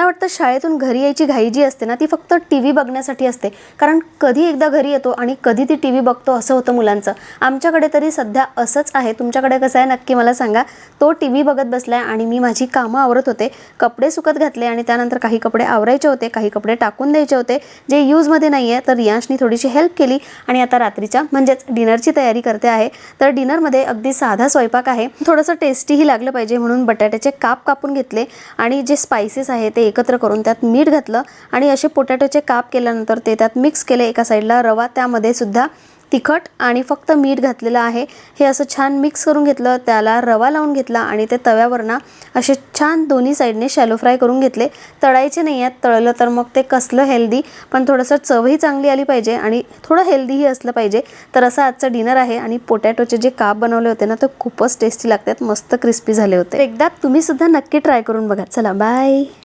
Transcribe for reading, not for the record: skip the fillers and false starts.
मला वाटतं शाळेतून घरी यायची घाई जी असते ना ती फक्त टीव्ही बघण्यासाठी असते, कारण कधी एकदा घरी येतो आणि कधी ती टीव्ही बघतो असं होतं मुलांचं. आमच्याकडे तरी सध्या असंच आहे. तुमच्याकडे कसं आहे नक्की मला सांगा. तो टीव्ही बघत बसलाय आणि मी माझी कामं आवरत होते, कपडे सुकत घातले आणि त्यानंतर काही कपडे आवरायचे होते, काही कपडे टाकून द्यायचे होते जे यूजमध्ये नाही आहे. तर रियांशनी थोडीशी हेल्प केली आणि आता रात्रीच्या म्हणजेच डिनरची तयारी करते आहे. तर डिनरमध्ये अगदी साधा स्वयंपाक आहे, थोडंसं टेस्टीही लागलं पाहिजे म्हणून बटाट्याचे काप कापून घेतले आणि जे स्पाइसेस आहे ते एकत्र करून त्यात मीठ घातलं आणि असे पोटॅटोचे काप केल्यानंतर ते त्यात मिक्स केले. एका साईडला रवा, त्यामध्ये सुद्धा तिखट आणि फक्त मीठ घातलेलं आहे. हे असं छान मिक्स करून घेतलं, त्याला रवा लावून घेतला आणि ते तव्यावर ना असे छान दोन्ही साईडने शॅलो फ्राय करून घेतले. तळायचे नाही आहेत, तळलं तर मग ते कसलं हेल्दी, पण थोडंसं चवही चांगली आली पाहिजे आणि थोडं हेल्दीही असलं पाहिजे. तर असं आजचं डिनर आहे आणि पोटॅटोचे जे काप बनवले होते ना ते खूपच टेस्टी लागतात, मस्त क्रिस्पी झाले होते. एकदा तुम्ही सुद्धा नक्की ट्राय करून बघा. चला बाय.